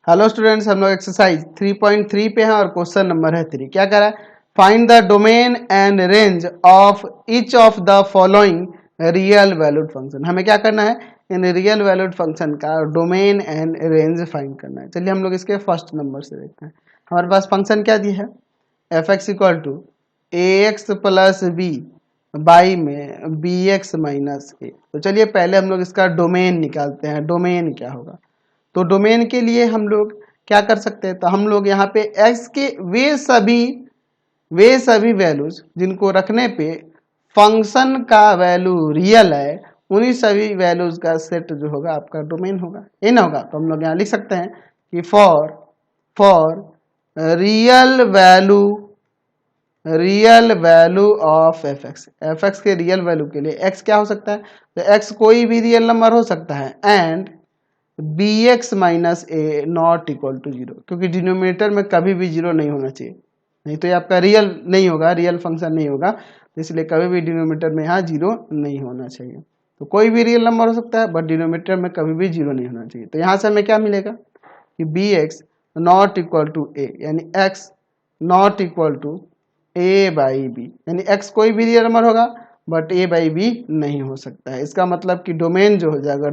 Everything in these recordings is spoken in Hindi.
हेलो स्टूडेंट्स, हम लोग एक्सरसाइज 3.3 पे हैं और क्वेश्चन नंबर है 3। क्या कह रहा है? Find the domain and range of each of the following real valued function. हमें क्या करना है? इन रियल वैल्यूड फंक्शन का डोमेन एंड रेंज फाइंड करना है। चलिए हम लोग इसके फर्स्ट नंबर से देखते हैं। हमारे पास फंक्शन क्या दी है? F X equal to A X plus B by में बी एक्स माइनस ए। तो चलिए पहले हम लोग इसका डोमेन निकालते हैं। डोमेन क्या होगा? तो डोमेन के लिए हम लोग क्या कर सकते हैं? तो हम लोग यहाँ पे x के वे सभी वैल्यूज जिनको रखने पे फंक्शन का वैल्यू रियल है, उन्हीं सभी वैल्यूज का सेट जो होगा आपका डोमेन होगा। ये ना होगा तो हम लोग यहाँ लिख सकते हैं कि for real value of F x के रियल वैल्यू के लिए x क्या हो सकता है? तो x कोई भी रियल नंबर हो सकता है and B X minus A not equal to zero, क्योंकि डिनोमिनेटर में कभी भी जीरो नहीं होना चाहिए, नहीं तो ये आपका रियल नहीं होगा, रियल फंक्शन नहीं होगा। तो इसलिए कभी भी डिनोमिनेटर में यहाँ जीरो नहीं होना चाहिए। तो कोई भी रियल नंबर हो सकता है बट डिनोमिनेटर में कभी भी जीरो नहीं होना चाहिए। तो यहाँ से हमें क्या मिलेगा कि b x not equal to a, यानी x not equal to a by b, यानी एक्स कोई भी रियल नंबर होगा बट ए बाई बी नहीं हो सकता है। इसका मतलब कि डोमेन जो हो जाएगा,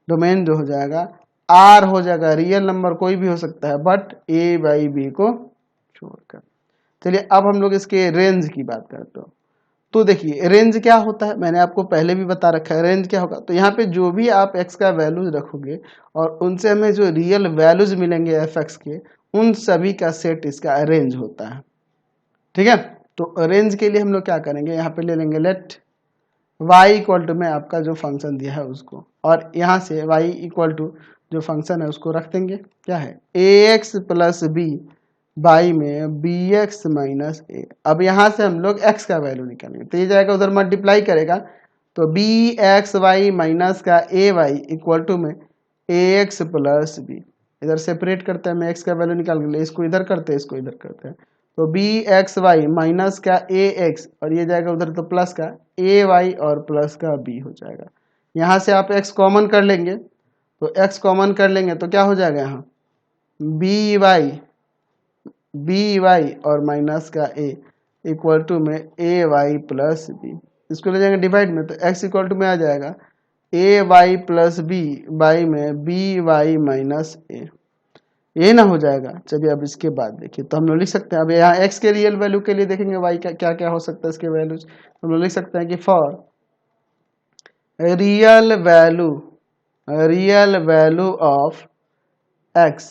डोमेन जो हो जाएगा आर हो जाएगा, रियल नंबर कोई भी हो सकता है बट ए बाई बी को छोड़कर। चलिए अब हम लोग इसके रेंज की बात करते हो। तो देखिए रेंज क्या होता है, मैंने आपको पहले भी बता रखा है। रेंज क्या होगा? तो यहाँ पे जो भी आप x का वैल्यूज रखोगे और उनसे हमें जो रियल वैल्यूज मिलेंगे एफ एक्स के, उन सभी का सेट इसका रेंज होता है। ठीक है, तो रेंज के लिए हम लोग क्या करेंगे? यहाँ पे ले लेंगे लेट y इक्वल टू में आपका जो फंक्शन दिया है उसको, और यहाँ से y इक्वल टू जो फंक्शन है उसको रख देंगे। क्या है? ए एक्स प्लस बी बाई में बी एक्स माइनस ए। अब यहाँ से हम लोग x का वैल्यू निकालेंगे, तो ये जाएगा उधर मल्टीप्लाई करेगा, तो बी एक्स वाई माइनस का ए वाई इक्वल टू में ए एक्स प्लस बी। इधर सेपरेट करते हैं, मैं x का वैल्यू निकाल के लिए इसको इधर करते हैं, इसको इधर करते हैं। तो बी एक्स वाई माइनस का ए एक्स, और ये जाएगा उधर तो प्लस का ए वाई और प्लस का बी हो जाएगा। यहाँ से आप x कॉमन कर लेंगे, तो x कॉमन कर लेंगे तो क्या हो जाएगा? यहाँ बी वाई और माइनस का ए इक्वल टू में ए वाई प्लस बी। इसको ले जाएंगे डिवाइड में, तो x इक्वल टू में आ जाएगा ए वाई प्लस बी बाई में बी वाई माइनस ए। ये ना हो जाएगा। चलिए अब इसके बाद देखिए, तो हम लोग लिख सकते हैं, अब यहाँ x के रियल वैल्यू के लिए देखेंगे y का क्या क्या हो सकता है इसके वैल्यूज। हम लोग लिख सकते हैं कि for real value of x,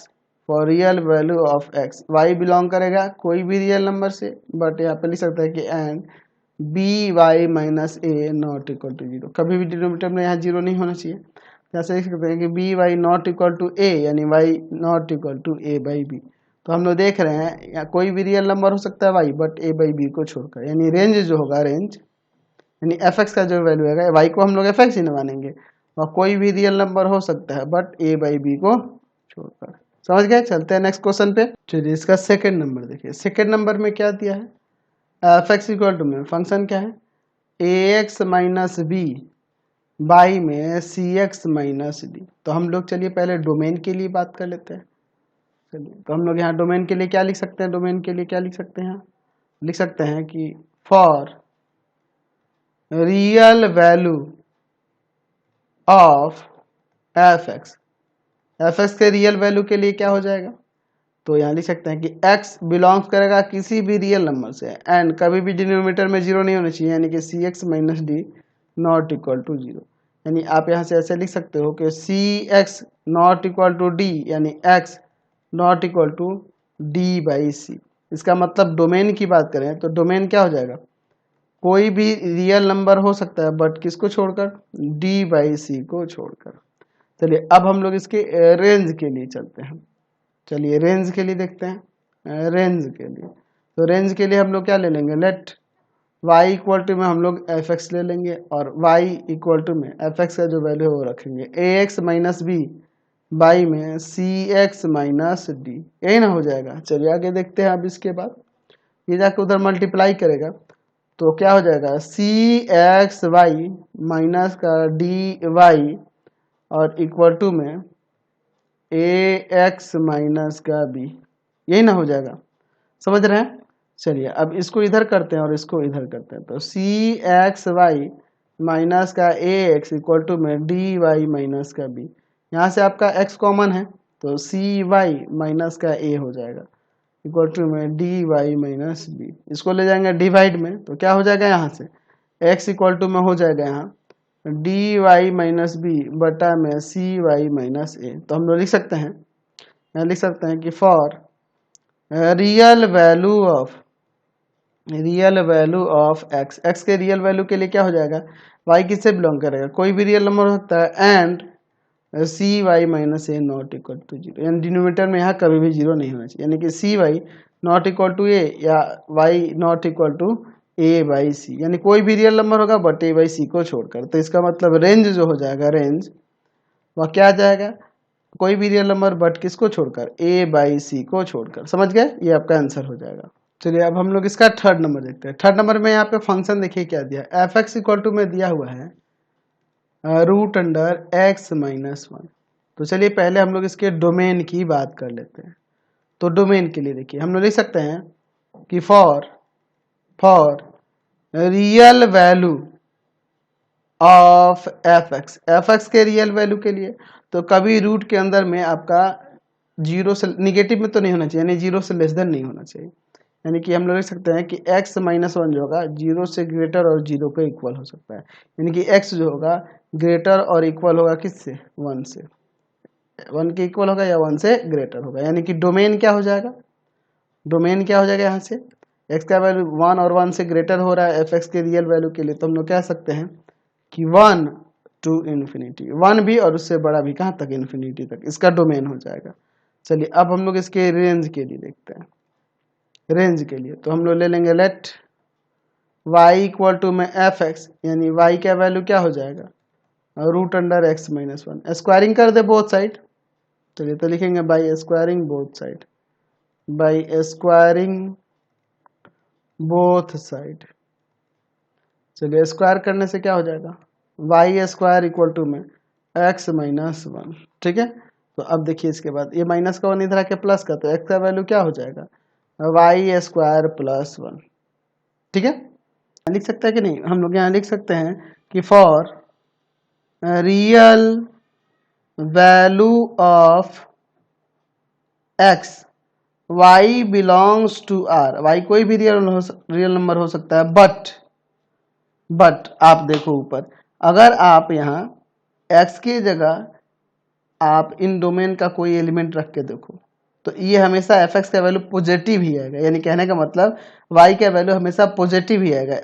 for real value of x y belong करेगा कोई भी रियल नंबर से, बट यहाँ पे लिख सकते हैं कि and B Y minus A not equal to zero, कभी भी डिनोमिनेटर में यहाँ जीरो नहीं होना चाहिए। जैसे लिख सकते हैं कि b y not equal to a, यानी y not equal to a by b. तो हम लोग देख रहे हैं या कोई भी रियल नंबर हो सकता है Y but A by B को छोड़कर, यानी रेंज जो होगा, रेंज यानी एफ एक्स का जो वैल्यू है वाई को हम लोग एफ एक्स ही मानेंगे, और कोई भी रियल नंबर हो सकता है बट ए बाई बी को छोड़कर। समझ गए? चलते हैं नेक्स्ट क्वेश्चन पे। चलिए इसका सेकंड नंबर देखिए। सेकंड नंबर में क्या दिया है? एफ एक्स इक्वल टू में फंक्शन क्या है? ए एक्स माइनस बी बाई में सी एक्स माइनस डी। तो हम लोग चलिए पहले डोमेन के लिए बात कर लेते हैं। चलिए तो हम लोग यहाँ डोमेन के लिए क्या लिख सकते हैं? डोमेन के लिए क्या लिख सकते हैं? लिख सकते हैं कि for real value of F x के रियल वैल्यू के लिए क्या हो जाएगा? तो यहाँ लिख सकते हैं कि x बिलोंग्स करेगा किसी भी रियल नंबर से एंड कभी भी डिनोमिनेटर में जीरो नहीं होना चाहिए, यानी कि c x minus d not equal to zero. यानी आप यहाँ से ऐसे लिख सकते हो कि c x not equal to d, यानी x not equal to d by c. इसका मतलब डोमेन की बात करें तो डोमेन क्या हो जाएगा? कोई भी रियल नंबर हो सकता है बट किसको छोड़कर? डी बाई सी को छोड़कर। चलिए अब हम लोग इसके रेंज के लिए चलते हैं। चलिए रेंज के लिए देखते हैं। रेंज के लिए, तो रेंज के लिए हम लोग क्या ले लेंगे? लेट y इक्वल टू में हम लोग एफ एक्स ले लेंगे, और y इक्वल टू में एफ एक्स का जो वैल्यू है वो रखेंगे ए एक्स माइनस बी बाई में सी एक्स माइनस डी। यही ना हो जाएगा। चलिए आगे देखते हैं। अब इसके बाद ये जाकर उधर मल्टीप्लाई करेगा, तो क्या हो जाएगा? सी एक्स वाई माइनस का डी वाई और इक्वल टू में ए एक्स माइनस का बी, यही ना हो जाएगा, समझ रहे हैं। चलिए अब इसको इधर करते हैं और इसको इधर करते हैं, तो सी एक्स वाई माइनस का ए एक्स इक्वल टू में डी वाई माइनस का बी। यहाँ से आपका x कॉमन है तो सी वाई माइनस का ए हो जाएगा इक्वल टू में डी वाई माइनस बी। इसको ले जाएंगे डिवाइड में तो क्या हो जाएगा, यहाँ से x इक्वल टू में हो जाएगा यहाँ डी वाई माइनस बी बटा में सी वाई माइनस ए। तो हम लोग लिख सकते हैं, यहाँ लिख सकते हैं कि for real value of x, x के रियल वैल्यू के लिए क्या हो जाएगा, y किससे बिलोंग करेगा, कोई भी रियल नंबर हो सकता है, and C Y minus A not equal to zero, यानी डिनोमिनेटर में यहाँ कभी भी जीरो नहीं होना चाहिए, यानी कि c y not equal to a या y not equal to a by c, यानी कोई भी रियल नंबर होगा बट ए बाई सी को छोड़कर। तो इसका मतलब रेंज जो हो जाएगा, रेंज वह क्या आ जाएगा, कोई भी रियल नंबर बट किसको छोड़कर, ए बाई सी को छोड़कर। समझ गए, ये आपका आंसर हो जाएगा। चलिए अब हम लोग इसका थर्ड नंबर देखते हैं। थर्ड नंबर में यहाँ पे फंक्शन देखिए क्या दिया है, एफ एक्स इक्वल टू में दिया हुआ है root under X minus one. तो चलिए पहले हम लोग इसके डोमेन की बात कर लेते हैं। तो डोमेन के लिए देखिए हम लोग लिख सकते हैं कि for real value of F x के रियल वैल्यू के लिए, तो कभी रूट के अंदर में आपका जीरो से निगेटिव में तो नहीं होना चाहिए, यानी जीरो से लेस देन नहीं होना चाहिए, यानी कि हम लोग लिख सकते हैं कि x माइनस वन जो होगा जीरो से ग्रेटर और जीरो के इक्वल हो सकता है, यानी कि x जो होगा ग्रेटर और इक्वल होगा किससे, वन से, वन के इक्वल होगा या वन से ग्रेटर होगा, यानी कि डोमेन क्या हो जाएगा, डोमेन क्या हो जाएगा, यहाँ से x का वैल्यू वन और वन से ग्रेटर हो रहा है एफ एक्स के रियल वैल्यू के लिए, तो हम लोग कह सकते हैं कि वन टू इन्फिनिटी, वन भी और उससे बड़ा भी, कहाँ तक, इन्फिनिटी तक, इसका डोमेन हो जाएगा। चलिए अब हम लोग इसके रेंज के लिए देखते हैं। रेंज के लिए तो हम लोग ले लेंगे लेट y इक्वल टू में एफ एक्स, यानी y का वैल्यू क्या हो जाएगा, root under X minus one, squaring कर दे बोथ साइड। चलिए तो लिखेंगे by squaring both side, by squaring both side. चलिए स्क्वायर करने से क्या हो जाएगा, y स्क्वायर इक्वल टू में x माइनस वन। ठीक है, तो अब देखिए इसके बाद ये माइनस का वन इधर आके प्लस का, तो x का वैल्यू क्या हो जाएगा, वाई स्क्वायर प्लस वन। ठीक है, लिख सकते हैं कि नहीं, हम लोग यहाँ लिख सकते हैं कि for real value of X Y belongs to R, Y कोई भी रियल नंबर हो सकता है, बट आप देखो ऊपर, अगर आप यहाँ x की जगह आप इन डोमेन का कोई एलिमेंट रख के देखो तो ये हमेशा एफ एक्स का वैल्यू पॉजिटिव ही आएगा, यानी कहने का मतलब y का वैल्यू हमेशा पॉजिटिव ही आएगा।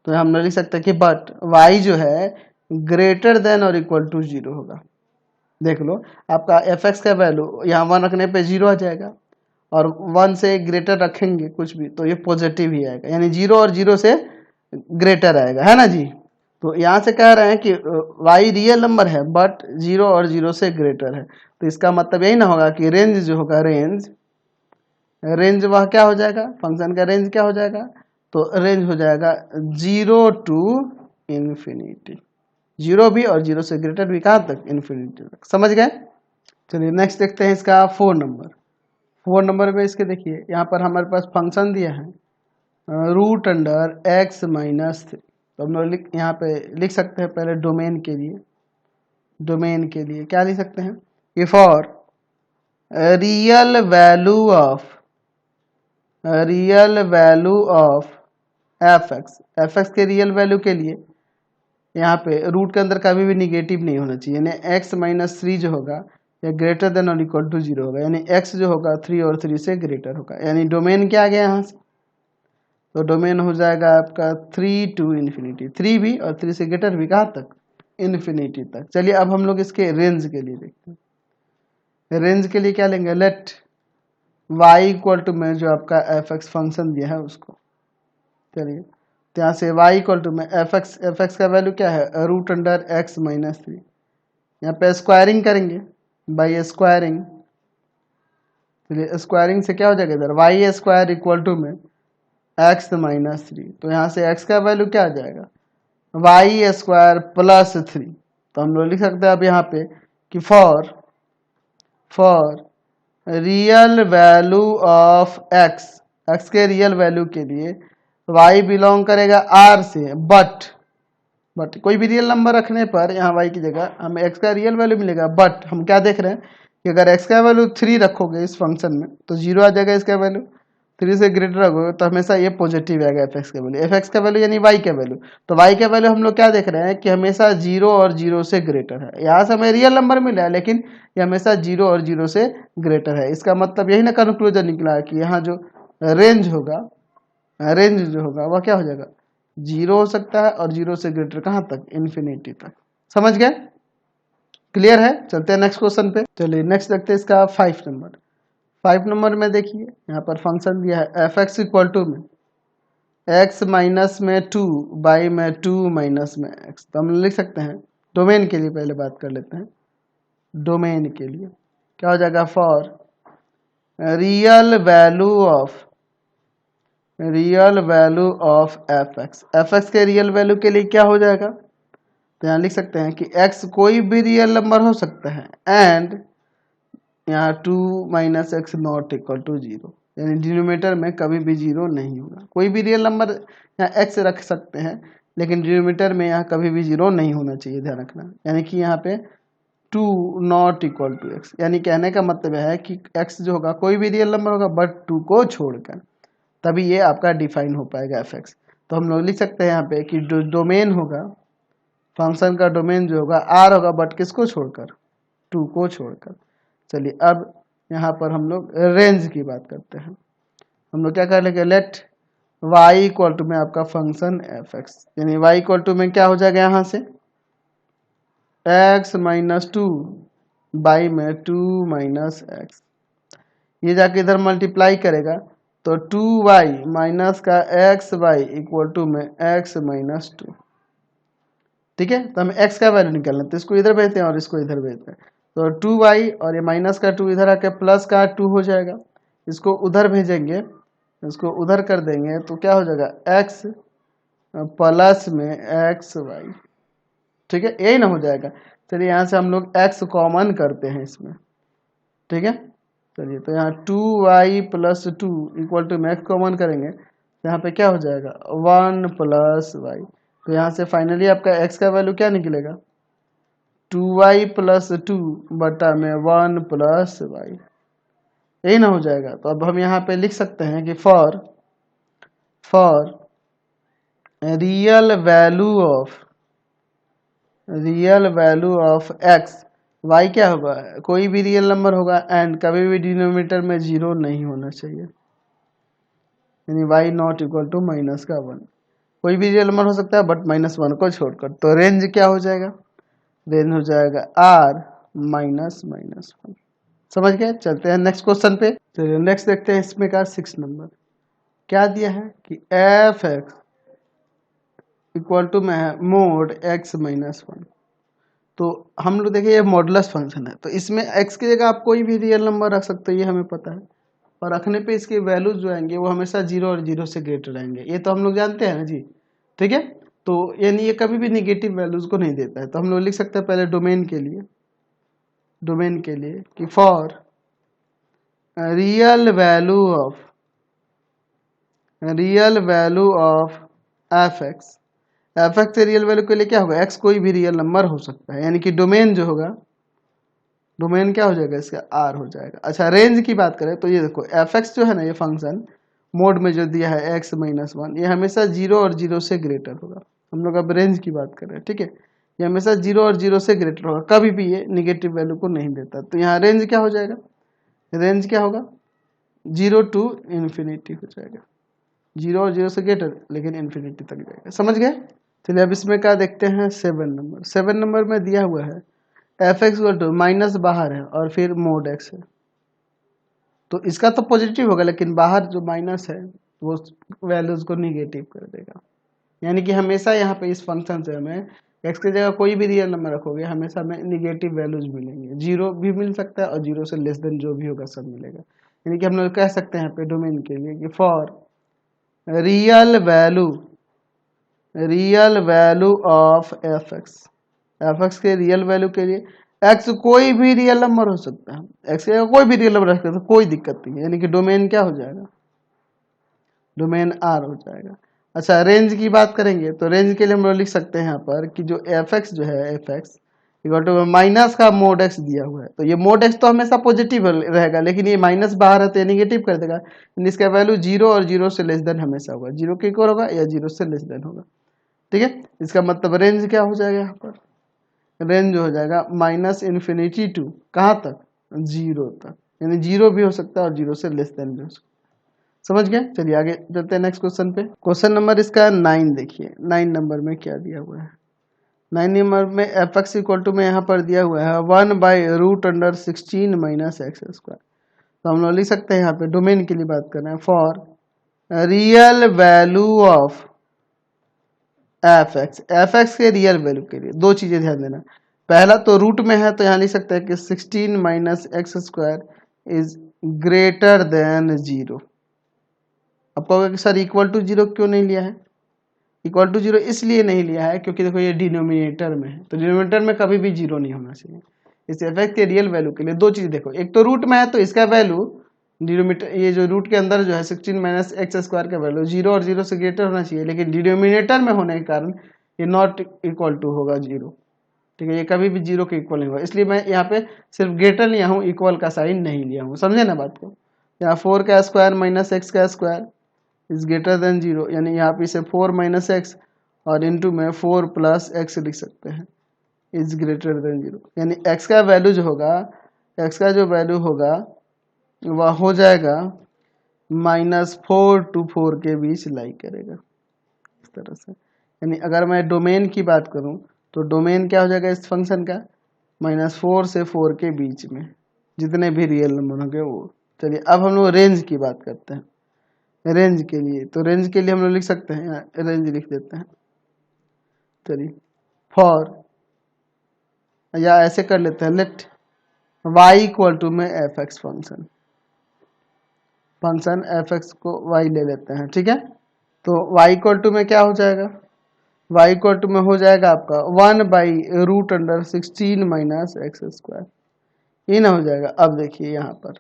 तो हम लिख सकते हैं कि बट y जो है ग्रेटर देन और इक्वल टू जीरो होगा। देख लो आपका एफ एक्स का वैल्यू यहाँ वन रखने पे जीरो आ जाएगा, और वन से ग्रेटर रखेंगे कुछ भी तो ये पॉजिटिव ही आएगा, यानी जीरो और जीरो से ग्रेटर आएगा, है ना जी। तो यहाँ से कह रहे हैं कि y रियल नंबर है बट जीरो और जीरो से ग्रेटर है, तो इसका मतलब यही ना होगा कि रेंज जो होगा, रेंज वह क्या हो जाएगा, फंक्शन का रेंज क्या हो जाएगा, तो रेंज हो जाएगा जीरो टू इन्फिनिटी, जीरो भी और जीरो से ग्रेटर भी, कहाँ तक, इन्फिनिटी तक। समझ गए। चलिए नेक्स्ट देखते हैं इसका फोर नंबर में इसके देखिए यहाँ पर हमारे पास फंक्शन दिया है root under X minus three. तो हम लोग यहाँ पे लिख सकते हैं पहले डोमेन के लिए क्या लिख सकते हैं कि for real value of F x के रियल वैल्यू के लिए यहाँ पे रूट के अंदर कभी भी निगेटिव नहीं होना चाहिए, यानी एक्स माइनस थ्री जो होगा या ग्रेटर देन और इक्वल टू जीरो होगा, यानी एक्स जो होगा थ्री और थ्री से ग्रेटर होगा, यानी डोमेन क्या आ गया यहाँ से, तो डोमेन हो जाएगा आपका थ्री टू इन्फिनिटी, थ्री भी और थ्री से ग्रेटर भी, कहाँ तक, इन्फिनिटी तक। चलिए अब हम लोग इसके रेंज के लिए देखते हैं। रेंज के लिए क्या लेंगे, लेट y इक्वल टू में जो आपका एफ एक्स फंक्शन दिया है उसको, चलिए तो यहाँ से y इक्वल टू में एफ एक्स का वैल्यू क्या है, root under X minus three, यहाँ पे स्क्वायरिंग करेंगे बाई स्क्वायरिंग। चलिए स्क्वायरिंग से क्या हो जाएगा इधर, वाई स्क्वायर इक्वल टू में एक्स माइनस थ्री, तो यहाँ से x का वैल्यू क्या आ जाएगा, वाई स्क्वायर प्लस थ्री। तो हम लोग लिख सकते हैं अब यहाँ पे कि for real value of x, x के रियल वैल्यू के लिए वाई बिलोंग करेगा आर से, बट कोई भी रियल नंबर रखने पर यहाँ वाई की जगह हमें एक्स का रियल वैल्यू मिलेगा। बट हम क्या देख रहे हैं कि अगर एक्स का वैल्यू 3 रखोगे इस फंक्शन में तो 0 आ जाएगा, इसका वैल्यू 3 से ग्रेटर रखोगे तो हमेशा ये पॉजिटिव आएगा एफ एक्स का वैल्यू, एफ एक्स का वैल्यू यानी वाई का वैल्यू। तो वाई का वैल्यू हम लोग क्या देख रहे हैं कि हमेशा 0 और 0 से ग्रेटर है। यहाँ से हमें रियल नंबर मिला है लेकिन ये हमेशा 0 और 0 से ग्रेटर है। इसका मतलब यही ना कंक्लूजन निकला है कि यहाँ जो रेंज होगा, रेंज जो होगा वह क्या हो जाएगा, 0 हो सकता है और 0 से ग्रेटर कहाँ तक, इन्फिनिटी तक। समझ गए, क्लियर है। चलते हैं नेक्स्ट क्वेश्चन पे। चलिए नेक्स्ट देखते हैं इसका 5 नंबर। 5 नंबर में देखिए यहाँ पर फंक्शन दिया है एफ एक्स इक्वल टू में एक्स माइनस में 2 बाई में 2 माइनस में एक्स। तो हम लिख सकते हैं डोमेन के लिए, पहले बात कर लेते हैं डोमेन के लिए। क्या हो जाएगा, for real value of F x के रियल वैल्यू के लिए क्या हो जाएगा, तो यहाँ लिख सकते हैं कि x कोई भी रियल नंबर हो सकता है एंड यहाँ 2 minus X not equal to 0, यानी डिनोमिनेटर में कभी भी 0 नहीं होगा। कोई भी रियल नंबर यहाँ x रख सकते हैं लेकिन डिनोमिनेटर में यहाँ कभी भी 0 नहीं होना चाहिए, ध्यान रखना। यानी कि यहाँ पे 2 नॉट इक्वल टू एक्स, यानी कहने का मतलब है कि x जो होगा कोई भी रियल नंबर होगा बट 2 को छोड़कर, तभी ये आपका डिफाइन हो पाएगा एफ एक्स। तो हम लोग लिख सकते हैं यहाँ पे कि जो डोमेन होगा, फंक्शन का डोमेन जो होगा आर होगा बट किसको छोड़कर, 2 को छोड़कर। चलिए अब यहाँ पर हम लोग रेंज की बात करते हैं। हम लोग क्या कर लेंगे, लेट वाई इक्वल टू में आपका फंक्शन एफ एक्स, यानी वाई इक्वल टू में क्या हो जाएगा यहाँ से एक्स माइनस 2 बाई में 2 माइनस एक्स, ये जाके इधर मल्टीप्लाई करेगा तो 2y माइनस का एक्स वाई इक्वल टू में एक्स माइनस 2। ठीक है, तो हमें x का वैल्यू निकालना है तो इसको इधर भेजते हैं और इसको इधर भेजते हैं। तो 2y और ये माइनस का 2 इधर आके प्लस का 2 हो जाएगा, इसको उधर भेजेंगे, इसको उधर कर देंगे तो क्या हो जाएगा x प्लस में एक्स वाई। ठीक है, यही ना हो जाएगा। चलिए यहाँ से हम लोग x कॉमन करते हैं इसमें। ठीक है, चलिए तो यहाँ 2y प्लस 2 इक्वल टू में x कॉमन करेंगे तो यहाँ पे क्या हो जाएगा 1 प्लस वाई। तो यहाँ से फाइनली आपका x का वैल्यू क्या निकलेगा 2y प्लस 2 बटा में 1 प्लस वाई, यही ना हो जाएगा। तो अब हम यहाँ पे लिख सकते हैं कि for real value of x, y क्या होगा, कोई भी रियल नंबर होगा एंड कभी भी डिनोमिनेटर में 0 नहीं होना चाहिए, यानी y not equal to minus का 1। कोई भी रियल नंबर हो सकता है बट -1 को छोड़कर। तो रेंज क्या हो जाएगा, रेंज हो जाएगा r माइनस माइनस 1। समझ गए, चलते हैं नेक्स्ट क्वेश्चन पे। चलिए नेक्स्ट देखते हैं इसमें का 6 नंबर। क्या दिया है कि एफ एक्स इक्वल टू में है मोड x माइनस 1। तो हम लोग देखिए ये मॉडुलस फंक्शन है, तो इसमें x की जगह आप कोई भी रियल नंबर रख सकते हो, ये हमें पता है। और रखने पे इसके वैल्यूज जो आएंगे वो हमेशा 0 और 0 से ग्रेटर आएंगे, ये तो हम लोग जानते हैं ना जी। ठीक है, तो यानी ये कभी भी निगेटिव वैल्यूज को नहीं देता है। तो हम लोग लिख सकते हैं पहले डोमेन के लिए कि for real value of F x से रियल वैल्यू के लिए क्या होगा, x कोई भी रियल नंबर हो सकता है, यानी कि डोमेन जो होगा, डोमेन क्या हो जाएगा इसका r हो जाएगा। अच्छा, रेंज की बात करें तो ये देखो एफ एक्स जो है ना, ये फंक्शन मोड में जो दिया है x माइनस 1, ये हमेशा 0 और 0 से ग्रेटर होगा। हम लोग अब रेंज की बात कर रहे हैं। ठीक है, ये हमेशा 0 और 0 से ग्रेटर होगा, कभी भी ये निगेटिव वैल्यू को नहीं देता। तो यहाँ रेंज क्या हो जाएगा, रेंज क्या होगा 0 टू इन्फिनिटी हो जाएगा, 0 और 0 से ग्रेटर लेकिन इन्फिनिटी तक जाएगा। समझ गए। चलिए अब इसमें क्या देखते हैं 7 नंबर में दिया हुआ है एफ एक्स माइनस बाहर है और फिर मोड एक्स है। तो इसका तो पॉजिटिव होगा लेकिन बाहर जो माइनस है वो वैल्यूज को निगेटिव कर देगा, यानी कि हमेशा यहाँ पे इस फंक्शन से हमें एक्स की जगह कोई भी रियल नंबर रखोगे हमेशा हमें निगेटिव वैल्यूज मिलेंगे, 0 भी मिल सकता है और 0 से लेस देन जो भी होगा सब मिलेगा। यानी कि हम लोग कह सकते हैं यहाँ पे डोमेन के लिए कि for real value of F x के रियल वैल्यू के लिए एक्स कोई भी रियल नंबर हो सकता है, एक्स का कोई भी रियल नंबर रख सकते, कोई दिक्कत नहीं है, यानी कि डोमेन क्या हो जाएगा, डोमेन आर हो जाएगा। अच्छा रेंज की बात करेंगे तो रेंज के लिए हम लोग लिख सकते हैं यहाँ पर कि जो एफ एक्स जो है F X equal to minus का मोड एक्स दिया हुआ है, तो ये मोड एक्स तो हमेशा पॉजिटिव रहेगा, लेकिन ये माइनस बाहर है तो ये निगेटिव कर देगा, इसका वैल्यू जीरो और जीरो से लेस देन हमेशा होगा, जीरो के इक्वल होगा या जीरो से लेस देन होगा। ठीक है, इसका मतलब रेंज क्या हो जाएगा यहाँ पर, रेंज हो जाएगा माइनस इन्फिनिटी टू कहाँ तक, जीरो तक, यानी जीरो भी हो सकता है और जीरो से लेस देन भी हो सकता है। समझ गए, चलिए आगे चलते हैं नेक्स्ट क्वेश्चन पे। क्वेश्चन नंबर इसका 9 देखिए, 9 नंबर में क्या दिया हुआ है, 9 नंबर में एफ एक्स इक्वल टू में यहाँ पर दिया हुआ है 1/√16 माइनस एक्स स्क्वायर। तो हम लोग लिख सकते हैं यहाँ पे डोमेन के लिए बात कर रहे हैं, for real value of F x के रियल वैल्यू के लिए दो चीजें ध्यान देना, पहला तो रूट में है तो यहाँ लिख सकते हैं कि 16 minus x square is greater than zero. अब कहोगे कि सर इक्वल टू जीरो क्यों नहीं लिया है, इक्वल टू जीरो इसलिए नहीं लिया है क्योंकि देखो ये डिनोमिनेटर में है, तो डिनोमिनेटर में कभी भी जीरो नहीं होना चाहिए। इस एफ एक्स के रियल वैल्यू के लिए दो चीज देखो, एक तो रूट में है तो इसका वैल्यू डिनोमिनेटर, ये जो रूट के अंदर जो है 16 माइनस एक्स स्क्वायर का वैल्यू जीरो और जीरो से ग्रेटर होना चाहिए, लेकिन डिनोमिनेटर में होने के कारण ये नॉट इक्वल टू होगा जीरो। ठीक है, ये कभी भी जीरो के इक्वल नहीं होगा, इसलिए मैं यहाँ पे सिर्फ ग्रेटर लिया हूँ, इक्वल का साइन नहीं लिया हूँ। समझे ना बात को, यहाँ 4 का स्क्वायर माइनस एक्स का square is greater than zero, यानी यहाँ पे इसे 4 माइनस एक्स और इंटू में 4 प्लस एक्स लिख सकते हैं, इज ग्रेटर देन जीरो, यानी एक्स का वैल्यू जो होगा, एक्स का जो वैल्यू होगा वह हो जाएगा -4 to 4 के बीच लाई करेगा इस तरह से। यानी अगर मैं डोमेन की बात करूं तो डोमेन क्या हो जाएगा इस फंक्शन का, -4 से 4 के बीच में जितने भी रियल नंबर होंगे वो। चलिए अब हम लोग रेंज की बात करते हैं, रेंज के लिए, तो रेंज के लिए हम लोग लिख सकते हैं, रेंज लिख देते हैं, चलिए फॉर, या ऐसे कर लेते हैं, लेट y इक्वल टू में F x function F x को y ले लेते हैं। ठीक है, तो y इक्वल टू में क्या हो जाएगा, y इक्वल टू में हो जाएगा आपका 1/√16 माइनस एक्स स्क्वायर, ये ना हो जाएगा। अब देखिए यहाँ पर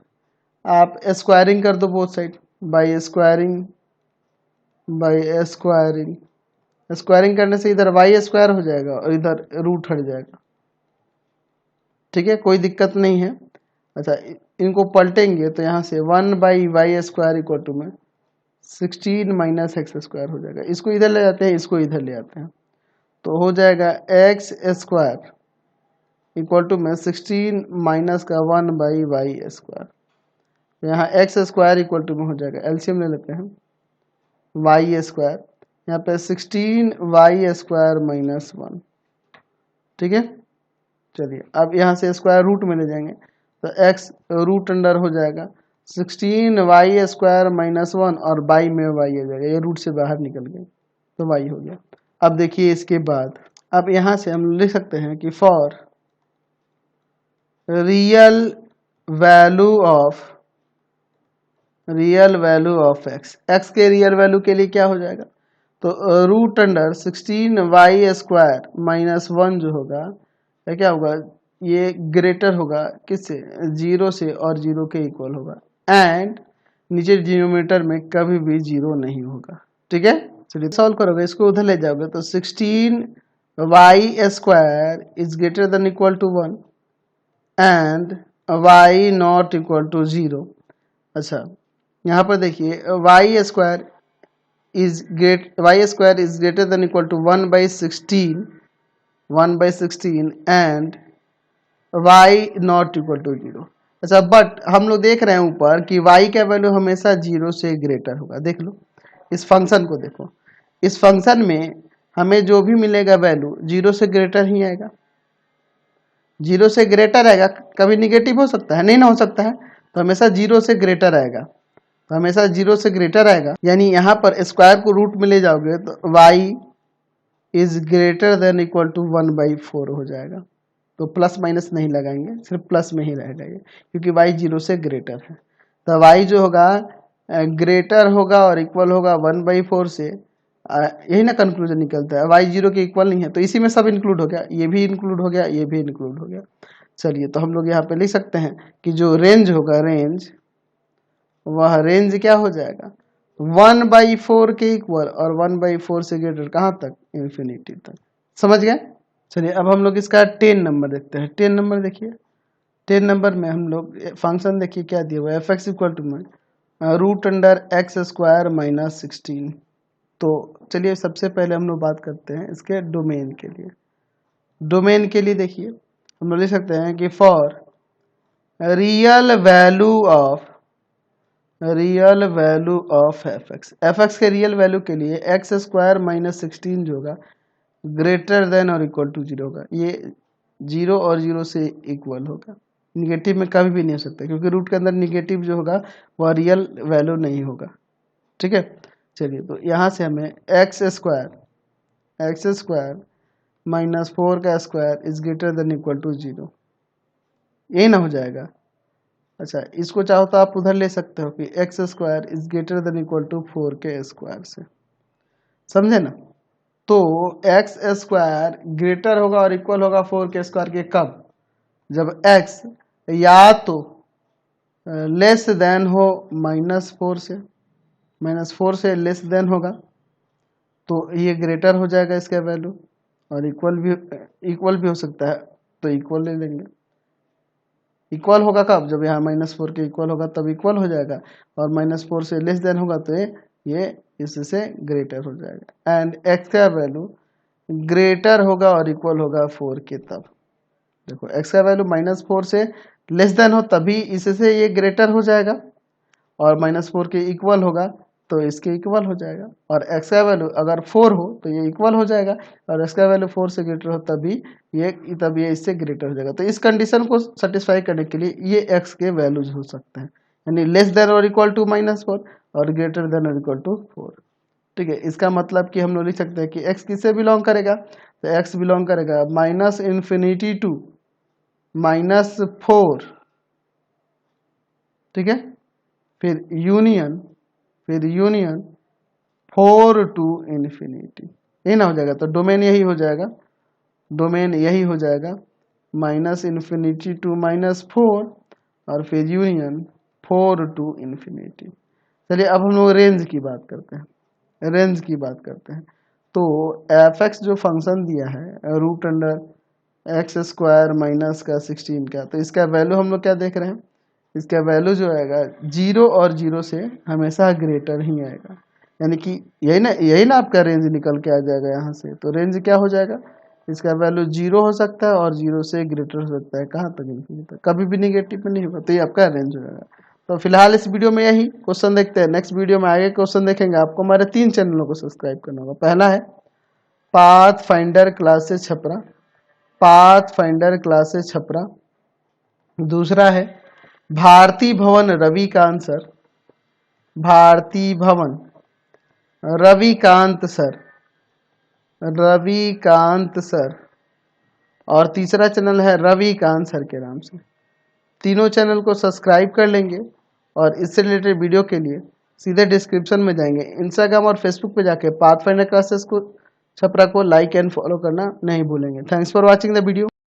आप स्क्वायरिंग कर दो both side, by squaring squaring करने से इधर वाई स्क्वायर हो जाएगा और इधर रूट हट जाएगा। ठीक है, कोई दिक्कत नहीं है। अच्छा इनको पलटेंगे तो यहाँ से 1/y स्क्वायर इक्वल टू में 16 माइनस एक्स स्क्वायर हो जाएगा, इसको इधर ले जाते हैं, इसको इधर ले आते हैं, तो हो जाएगा एक्स स्क्वायर इक्वल टू में 16 माइनस का 1/y स्क्वायर, तो यहाँ एक्स स्क्वायर इक्वल टू में हो जाएगा, एलसीएम ले लेते हैं, वाई स्क्वायर, यहाँ पे 16y स्क्वायर माइनस 1। ठीक है, चलिए अब यहाँ से स्क्वायर रूट में ले जाएंगे तो x रूट अंडर हो जाएगा 16y स्क्वायर माइनस 1 और बाई में y आ जाएगा, ये रूट से बाहर निकल गए तो y हो गया। अब देखिए इसके बाद अब यहाँ से हम लिख सकते हैं कि for real value of x के रियल वैल्यू के लिए क्या हो जाएगा, तो root under 16y square minus 1 जो होगा क्या होगा, ये ग्रेटर होगा किससे, जीरो से, और जीरो के इक्वल होगा, एंड नीचे डिनोमिनेटर में कभी भी जीरो नहीं होगा। ठीक है, चलिए सॉल्व करोगे, इसको उधर ले जाओगे तो 16y square is greater than equal to 1 and y not equal to 0। अच्छा यहाँ पर देखिए y square is greater than equal to 1/16 and y not equal to 0। अच्छा बट हम लोग देख रहे हैं ऊपर कि y का वैल्यू हमेशा 0 से ग्रेटर होगा। देख लो इस फंक्शन को, देखो इस फंक्शन में हमें जो भी मिलेगा वैल्यू 0 से ग्रेटर ही आएगा, 0 से ग्रेटर आएगा, कभी निगेटिव हो सकता है, नहीं ना हो सकता है, तो हमेशा 0 से ग्रेटर आएगा, तो हमेशा 0 से ग्रेटर आएगा, यानी यहाँ पर स्क्वायर को रूट में ले जाओगे तो y is greater than equal to 1/4 हो जाएगा, तो प्लस माइनस नहीं लगाएंगे, सिर्फ प्लस में ही रहेगा ये, क्योंकि y 0 से ग्रेटर है, तो y जो होगा ग्रेटर होगा और इक्वल होगा 1/4 से, यही ना कंक्लूजन निकलता है, y 0 के इक्वल नहीं है, तो इसी में सब इंक्लूड हो गया, ये भी इंक्लूड हो गया, ये भी इंक्लूड हो गया। चलिए तो हम लोग यहाँ पे लिख सकते हैं कि जो रेंज होगा, रेंज, वह रेंज क्या हो जाएगा 1/4 के इक्वल और 1/4 से ग्रेटर कहाँ तक, इन्फिनिटी तक। समझ गए। चलिए अब हम लोग इसका 10 नंबर देखते हैं। 10 नंबर देखिए, 10 नंबर में हम लोग फंक्शन देखिए क्या दिया हुआ है, F X equal to √x² - 16। तो चलिए सबसे पहले हम लोग बात करते हैं इसके डोमेन के लिए। डोमेन के लिए देखिए हम लोग लिख सकते हैं कि for real value of F x के रियल वैल्यू के लिए x² - 16 जो होगा ग्रेटर देन और इक्वल टू 0 होगा। ये 0 और 0 से इक्वल होगा, निगेटिव में कभी भी नहीं हो सकता, क्योंकि रूट के अंदर निगेटिव जो होगा वह रियल वैल्यू नहीं होगा। ठीक है। चलिए तो यहाँ से हमें x² - 4 का square is greater than equal to 0, यही ना हो जाएगा। अच्छा, इसको चाहो तो आप उधर ले सकते हो कि x² is greater than equal to 4 के स्क्वायर से, समझे ना। तो x² ग्रेटर होगा और इक्वल होगा 4 के स्क्वायर के कब, जब x या तो लेस देन हो -4 से, -4 से लेस देन होगा तो ये ग्रेटर हो जाएगा इसका वैल्यू, और इक्वल भी हो सकता है तो इक्वल ले लेंगे। इक्वल होगा कब, जब यहाँ -4 के इक्वल होगा तब इक्वल हो जाएगा, और -4 से लेस देन होगा तो ये इससे ग्रेटर हो जाएगा। एंड x का वैल्यू ग्रेटर होगा और इक्वल होगा 4 के तब। देखो x का वैल्यू -4 से लेस देन हो तभी इससे ये ग्रेटर हो जाएगा, और -4 के इक्वल होगा तो इसके इक्वल हो जाएगा, और x का वैल्यू अगर 4 हो तो ये इक्वल हो जाएगा, और x का वैल्यू 4 से ग्रेटर हो तभी ये इससे ग्रेटर हो जाएगा। तो इस कंडीशन को सेटिस्फाई करने के लिए ये x के वैल्यूज हो सकते हैं, यानी लेस देन और इक्वल टू -4 और ग्रेटर देन और इक्वल टू 4। ठीक है। इसका मतलब कि हम लोग लिख सकते हैं कि x किससे बिलोंग करेगा, तो x बिलोंग करेगा -∞ टू -4, ठीक है, फिर यूनियन 4 टू इन्फिनिटी, यही ना हो जाएगा। तो डोमेन यही हो जाएगा, -∞ टू -4 और फिर यूनियन 4 टू इन्फिनिटी। चलिए अब हम लोग रेंज की बात करते हैं। तो एफ एक्स जो फंक्शन दिया है √x² - का, तो इसका वैल्यू हम लोग क्या देख रहे हैं, इसका वैल्यू जो आएगा 0 और 0 से हमेशा ग्रेटर ही आएगा, यानी कि यही ना आपका रेंज निकल के आ जाएगा यहाँ से। तो रेंज क्या हो जाएगा, इसका वैल्यू 0 हो सकता है और 0 से ग्रेटर हो सकता है, कहाँ तक, इन्फिनिटी तक, कभी भी निगेटिव में नहीं होगा। तो ये आपका रेंज हो जाएगा। तो फिलहाल इस वीडियो में यही क्वेश्चन देखते हैं, नेक्स्ट वीडियो में आगे क्वेश्चन देखेंगे। आपको हमारे 3 चैनलों को सब्सक्राइब करना होगा। पहला है पाथ फाइंडर क्लासेस छपरा, दूसरा है भारती भवन रविकांत सर, और तीसरा चैनल है रविकांत सर के नाम से। तीनों चैनल को सब्सक्राइब कर लेंगे, और इससे रिलेटेड वीडियो के लिए सीधे डिस्क्रिप्शन में जाएंगे, इंस्टाग्राम और फेसबुक पे जाके पाथ फाइंडर क्लासेस को छपरा को लाइक एंड फॉलो करना नहीं भूलेंगे। Thanks for watching the video.